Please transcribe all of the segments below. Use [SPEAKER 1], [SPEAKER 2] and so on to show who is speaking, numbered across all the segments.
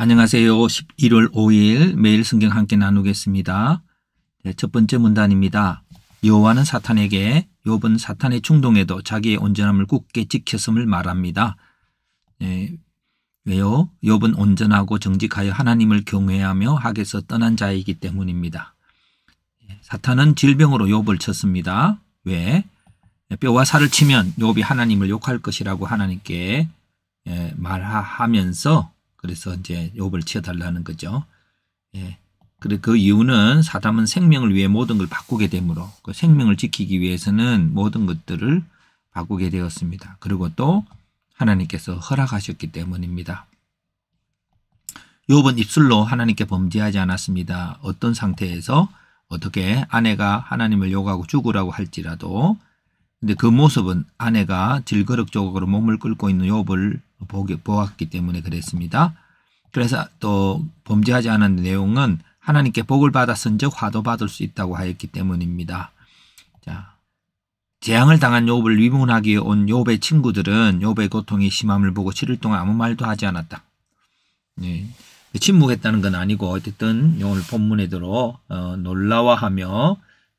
[SPEAKER 1] 안녕하세요. 11월 5일 매일 성경 함께 나누겠습니다. 첫 번째 문단입니다. 여호와는 사탄에게 욥은 사탄의 충동에도 자기의 온전함을 굳게 지켰음을 말합니다. 왜요? 욥은 온전하고 정직하여 하나님을 경외하며 악에서 떠난 자이기 때문입니다. 사탄은 질병으로 욥을 쳤습니다. 왜? 뼈와 살을 치면 욥이 하나님을 욕할 것이라고 하나님께 말하면서 그래서 이제 욥을 치어달라는 거죠. 그 이유는 사람은 생명을 위해 모든 걸 바꾸게 되므로 그 생명을 지키기 위해서는 모든 것들을 바꾸게 되었습니다. 그리고 또 하나님께서 허락하셨기 때문입니다. 욥은 입술로 하나님께 범죄하지 않았습니다. 어떤 상태에서 어떻게 아내가 하나님을 욕하고 죽으라고 할지라도 근데 그 모습은 아내가 질그럭저럭으로 몸을 끓고 있는 욥을 보았기 때문에 그랬습니다. 그래서 또 범죄하지 않은 내용은 하나님께 복을 받았은즉 화도 받을 수 있다고 하였기 때문입니다. 자, 재앙을 당한 욥을 위문하기 위해 온 욥의 친구들은 욥의 고통이 심함을 보고 7일 동안 아무 말도 하지 않았다. 침묵했다는 건 아니고 어쨌든 오늘 본문에 들어 놀라워하며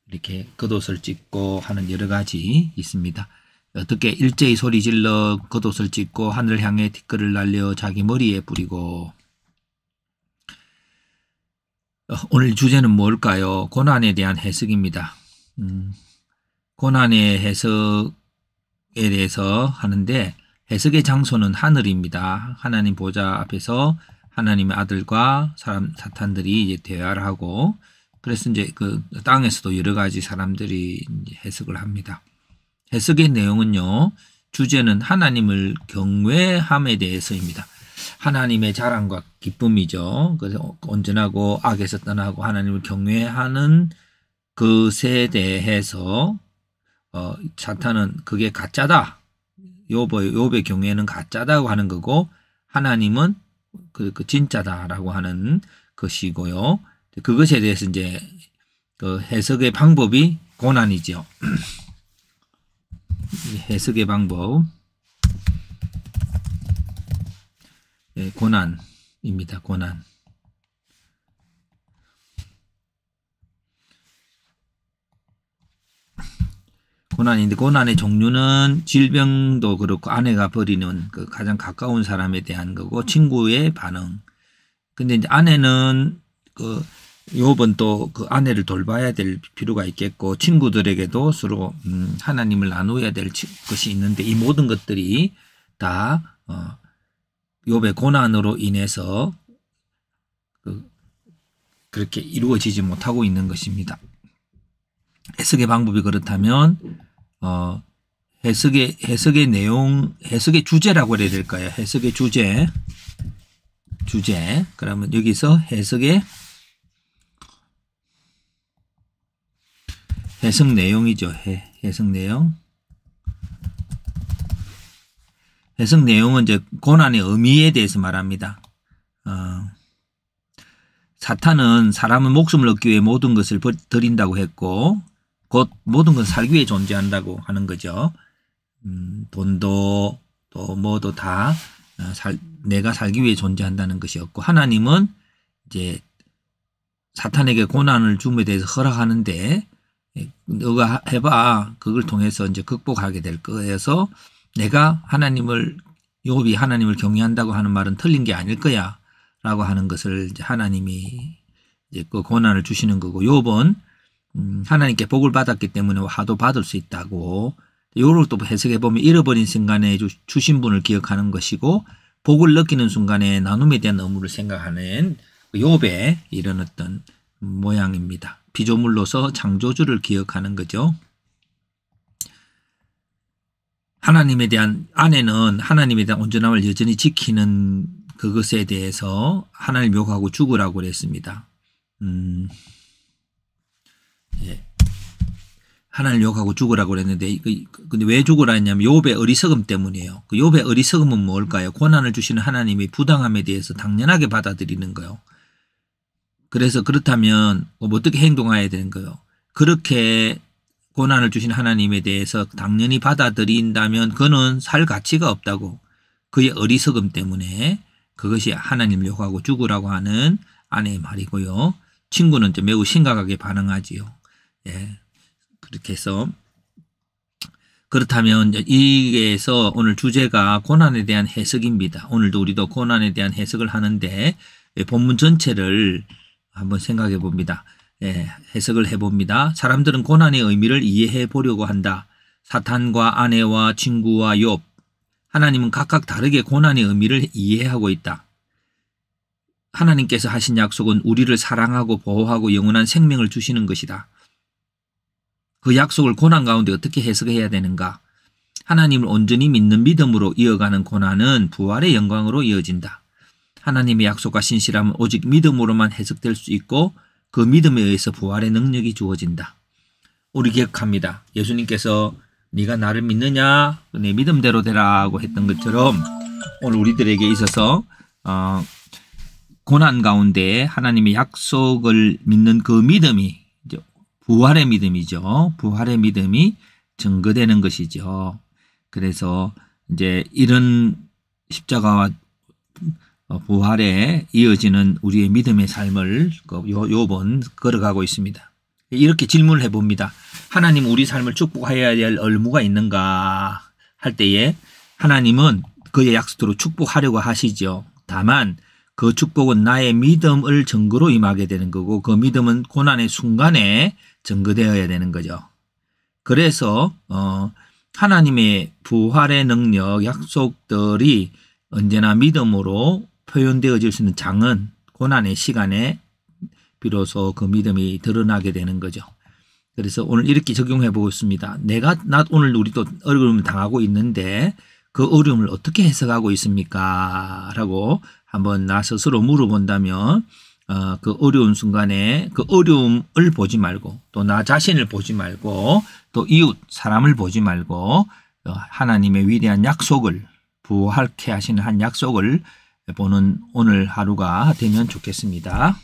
[SPEAKER 1] 이렇게 겉옷을 찢고 하는 여러 가지 있습니다. 어떻게 일제히 소리질러 겉옷을 찢고 하늘을 향해 티끌을 날려 자기 머리에 뿌리고. 오늘 주제는 뭘까요? 고난에 대한 해석입니다. 고난의 해석에 대해서 하는데 해석의 장소는 하늘입니다. 하나님 보좌 앞에서 하나님의 아들과 사탄들이 이제 대화를 하고 그래서 이제 그 땅에서도 여러 가지 사람들이 이제 해석을 합니다. 해석의 내용은요, 주제는 하나님을 경외함에 대해서입니다. 하나님의 자랑과 기쁨이죠. 그래서 온전하고 악에서 떠나고 하나님을 경외하는 것에 대해서 사탄은 그게 가짜다. 욥의 경외는 가짜다고 하는 거고 하나님은 그 진짜다라고 하는 것이고요. 그것에 대해서 이제 그 해석의 방법이 고난이죠. 해석의 방법. 고난입니다. 고난. 고난인데 고난의 종류는 질병도 그렇고 아내가 버리는 그 가장 가까운 사람에 대한 거고 친구의 반응. 근데 이제 아내는 그 욥은 또 그 아내를 돌봐야 될 필요가 있겠고 친구들에게도 서로 하나님을 나누어야 될 것이 있는데 이 모든 것들이 다 욥의 고난으로 인해서 그렇게 이루어지지 못하고 있는 것입니다. 해석의 방법이 그렇다면 해석의 내용, 해석의 주제라고 해야 될까요? 해석의 주제. 그러면 여기서 해석 내용이죠. 해석 내용. 해석 내용은 이제 고난의 의미에 대해서 말합니다. 사탄은 사람은 목숨을 얻기 위해 모든 것을 드린다고 했고 곧 모든 건 살기 위해 존재한다고 하는 거죠. 돈도 또 뭐도 다 내가 살기 위해 존재한다는 것이었고 하나님은 이제 사탄에게 고난을 줌에 대해서 허락하는데 너가 해봐. 그걸 통해서 이제 극복하게 될 거여서 내가 욥이 하나님을 경외한다고 하는 말은 틀린 게 아닐 거야. 라고 하는 것을 이제 하나님이 이제 그 고난을 주시는 거고 욥은 하나님께 복을 받았기 때문에 화도 받을 수 있다고 요를 또 해석해 보면 잃어버린 순간에 주신 분을 기억하는 것이고 복을 느끼는 순간에 나눔에 대한 의무를 생각하는 욥의 이런 어떤 모양입니다. 피조물로서 창조주를 기억하는 거죠. 아내는 하나님에 대한 온전함을 여전히 지키는 그것에 대해서 하나님 욕하고 죽으라고 그랬습니다. 하나님 욕하고 죽으라고 그랬는데 근데 왜 죽으라 했냐면 욥의 어리석음 때문이에요. 그 욥의 어리석음은 뭘까요? 고난을 주시는 하나님의 부당함에 대해서 당연하게 받아들이는 거예요. 그래서 그렇다면 어떻게 행동해야 되는 거예요? 그렇게 고난을 주신 하나님에 대해서 당연히 받아들인다면 그는 살 가치가 없다고 그의 어리석음 때문에 그것이 하나님을 욕하고 죽으라고 하는 아내의 말이고요. 친구는 좀 매우 심각하게 반응하지요. 예. 그렇게 해서 그렇다면 이게서 오늘 주제가 고난에 대한 해석입니다. 오늘도 우리도 고난에 대한 해석을 하는데 본문 전체를 한번 생각해 봅니다. 예, 해석을 해봅니다. 사람들은 고난의 의미를 이해해 보려고 한다. 사탄과 아내와 친구와 욥, 하나님은 각각 다르게 고난의 의미를 이해하고 있다. 하나님께서 하신 약속은 우리를 사랑하고 보호하고 영원한 생명을 주시는 것이다. 그 약속을 고난 가운데 어떻게 해석해야 되는가? 하나님을 온전히 믿는 믿음으로 이어가는 고난은 부활의 영광으로 이어진다. 하나님의 약속과 신실함은 오직 믿음으로만 해석될 수 있고 그 믿음에 의해서 부활의 능력이 주어진다. 우리 기억합니다. 예수님께서 네가 나를 믿느냐? 내 믿음대로 되라고 했던 것처럼 오늘 우리들에게 있어서 고난 가운데 하나님의 약속을 믿는 그 믿음이 이제 부활의 믿음이죠. 부활의 믿음이 증거되는 것이죠. 그래서 이제 이런 십자가와 부활에 이어지는 우리의 믿음의 삶을 욥은 걸어가고 있습니다. 이렇게 질문을 해봅니다. 하나님 우리 삶을 축복해야 될 의무가 있는가 할 때에 하나님은 그의 약속대로 축복하려고 하시죠. 다만 그 축복은 나의 믿음을 증거로 임하게 되는 거고 그 믿음은 고난의 순간에 증거되어야 되는 거죠. 그래서 하나님의 부활의 능력, 약속들이 언제나 믿음으로 표현되어질 수 있는 장은 고난의 시간에 비로소 그 믿음이 드러나게 되는 거죠. 그래서 오늘 이렇게 적용해 보겠습니다. 나 오늘 우리도 어려움을 당하고 있는데 그 어려움을 어떻게 해석하고 있습니까? 라고 한번 나 스스로 물어본다면 그 어려운 순간에 그 어려움을 보지 말고 또 나 자신을 보지 말고 또 이웃 사람을 보지 말고 하나님의 위대한 약속을 부활케 하시는 한 약속을 보는 오늘 하루가 되면 좋겠습니다.